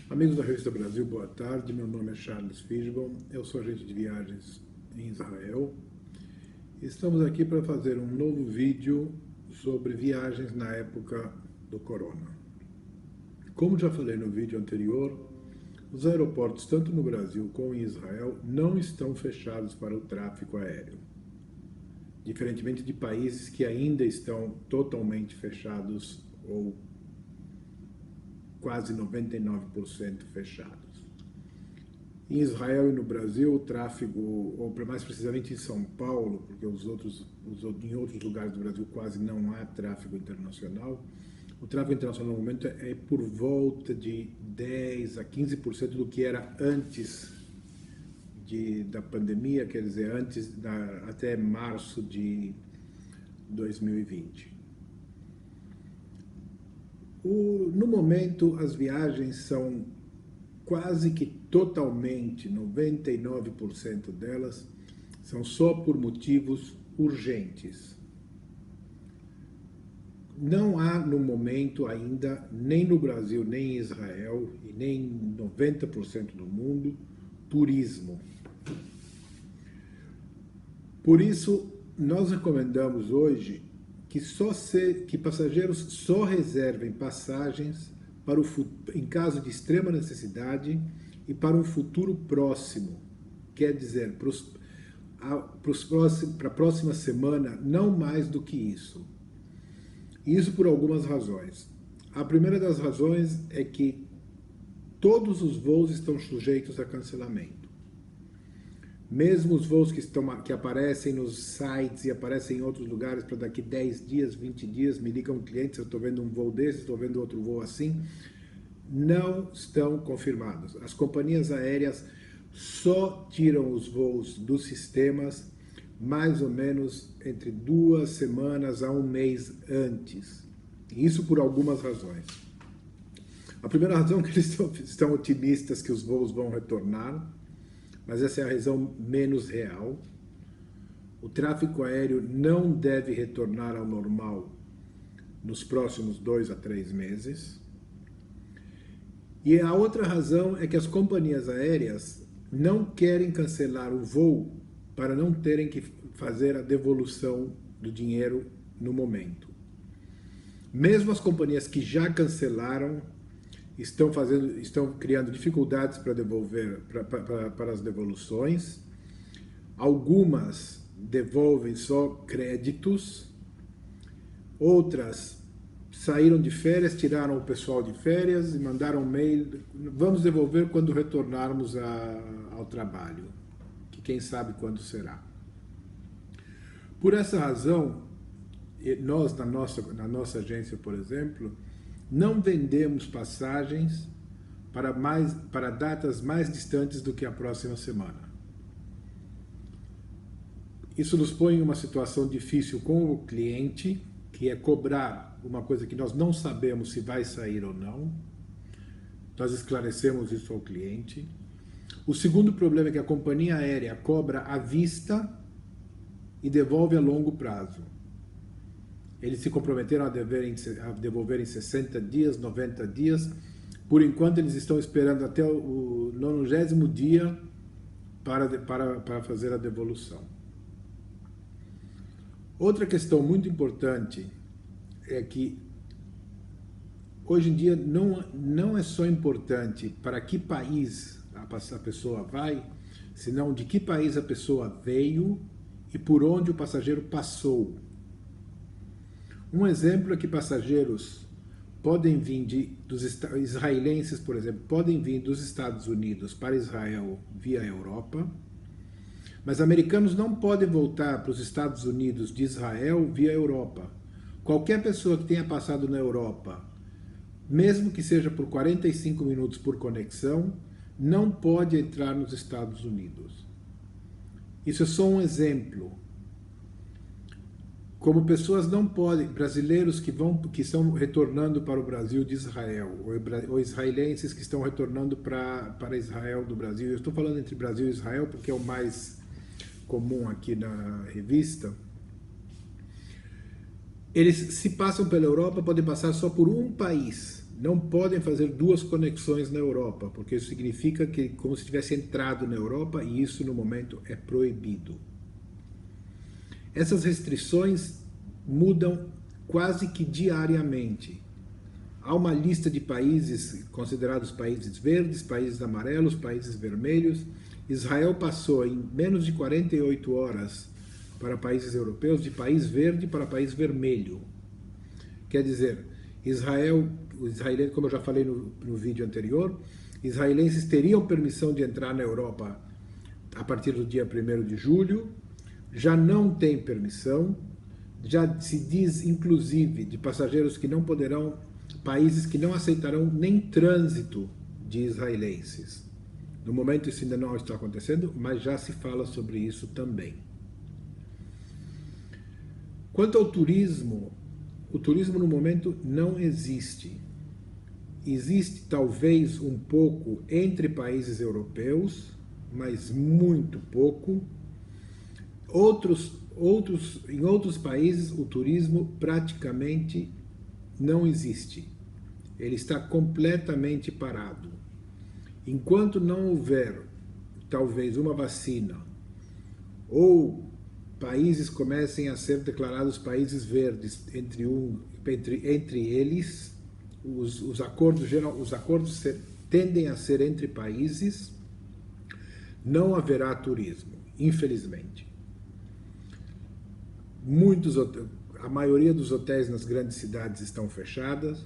Amigos da Revista Brasil, boa tarde. Meu nome é Charles Fishbon, eu sou agente de viagens em Israel. Estamos aqui para fazer um novo vídeo sobre viagens na época do corona. Como já falei no vídeo anterior, os aeroportos, tanto no Brasil como em Israel, não estão fechados para o tráfego aéreo. Diferentemente de países que ainda estão totalmente fechados ou quase 99% fechados. Em Israel e no Brasil, o tráfego, ou mais precisamente em São Paulo, porque em outros lugares do Brasil quase não há tráfego internacional, o tráfego internacional no momento é por volta de 10 a 15% do que era antes da pandemia, quer dizer, até março de 2020. No momento, as viagens são quase que totalmente, 99% delas, são só por motivos urgentes. Não há, no momento ainda, nem no Brasil, nem em Israel, e nem em 90% do mundo, turismo. Por isso, nós recomendamos hoje que passageiros só reservem passagens em caso de extrema necessidade e para um futuro próximo. Quer dizer, para a próxima semana, não mais do que isso. Isso por algumas razões. A primeira das razões é que todos os voos estão sujeitos a cancelamento. Mesmo os voos que aparecem nos sites e aparecem em outros lugares para daqui 10 dias, 20 dias, me ligam clientes, eu estou vendo um voo desse, estou vendo outro voo assim, não estão confirmados. As companhias aéreas só tiram os voos dos sistemas mais ou menos entre 2 semanas a 1 mês antes. Isso por algumas razões. A primeira razão é que eles estão otimistas que os voos vão retornar, mas essa é a razão menos real. O tráfego aéreo não deve retornar ao normal nos próximos 2 a 3 meses. E a outra razão é que as companhias aéreas não querem cancelar o voo para não terem que fazer a devolução do dinheiro no momento. Mesmo as companhias que já cancelaram estão criando dificuldades para devolver, para as devoluções. Algumas devolvem só créditos, outras saíram de férias, tiraram o pessoal de férias e mandaram um mail, vamos devolver quando retornarmos ao trabalho, que quem sabe quando será. Por essa razão, nós na nossa agência, por exemplo, não vendemos passagens para datas mais distantes do que a próxima semana. Isso nos põe em uma situação difícil com o cliente, que é cobrar uma coisa que nós não sabemos se vai sair ou não. Nós esclarecemos isso ao cliente. O segundo problema é que a companhia aérea cobra à vista e devolve a longo prazo. Eles se comprometeram a devolver em 60 dias, 90 dias. Por enquanto, eles estão esperando até o 90º dia para fazer a devolução. Outra questão muito importante é que, hoje em dia, não é só importante para que país a pessoa vai, senão de que país a pessoa veio e por onde o passageiro passou. Um exemplo é que passageiros podem vir israelenses, por exemplo, podem vir dos Estados Unidos para Israel via Europa, mas americanos não podem voltar para os Estados Unidos de Israel via Europa. Qualquer pessoa que tenha passado na Europa, mesmo que seja por 45 minutos por conexão, não pode entrar nos Estados Unidos. Isso é só um exemplo. Como pessoas não podem, brasileiros que estão retornando para o Brasil de Israel, ou israelenses que estão retornando para Israel do Brasil, eu estou falando entre Brasil e Israel porque é o mais comum aqui na revista, eles, se passam pela Europa, podem passar só por um país não podem fazer duas conexões na Europa, porque isso significa que como se tivesse entrado na Europa, e isso no momento é proibido. Essas restrições mudam quase que diariamente. Há uma lista de países considerados países verdes, países amarelos, países vermelhos. Israel passou em menos de 48 horas para países europeus de país verde para país vermelho. Quer dizer, os israelenses, como eu já falei no vídeo anterior, israelenses teriam permissão de entrar na Europa a partir do dia 1º de julho, já não tem permissão, já se diz, inclusive, de passageiros que não poderão, países que não aceitarão nem trânsito de israelenses. No momento isso ainda não está acontecendo, mas já se fala sobre isso também. Quanto ao turismo, o turismo no momento não existe. Existe talvez um pouco entre países europeus, mas muito pouco. Em outros países o turismo praticamente não existe. Ele está completamente parado. Enquanto não houver talvez uma vacina ou países comecem a ser declarados países verdes, entre eles, os acordos tendem a ser entre países, não haverá turismo, infelizmente. A maioria dos hotéis nas grandes cidades estão fechados,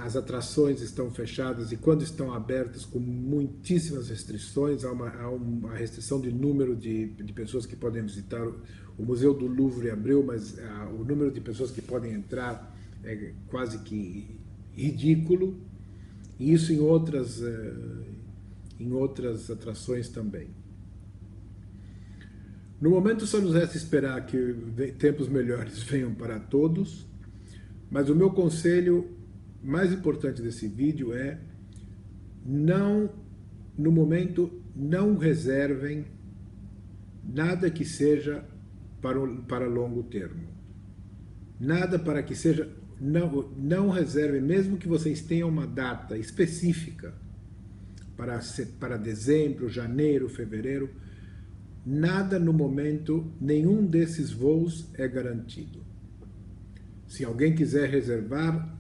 as atrações estão fechadas e quando estão abertas com muitíssimas restrições, há uma restrição de número de pessoas que podem visitar. O Museu do Louvre abriu, mas o número de pessoas que podem entrar é quase que ridículo, e isso em outras atrações também. No momento só nos resta esperar que tempos melhores venham para todos, mas o meu conselho mais importante desse vídeo é no momento, não reservem nada que seja para longo termo. Nada para que seja, não reservem, mesmo que vocês tenham uma data específica para dezembro, janeiro, fevereiro, nada no momento, nenhum desses voos é garantido. Se alguém quiser reservar,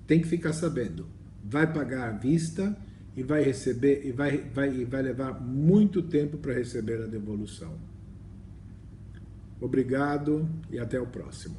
tem que ficar sabendo, vai pagar à vista e vai receber e vai levar muito tempo para receber a devolução. Obrigado e até o próximo.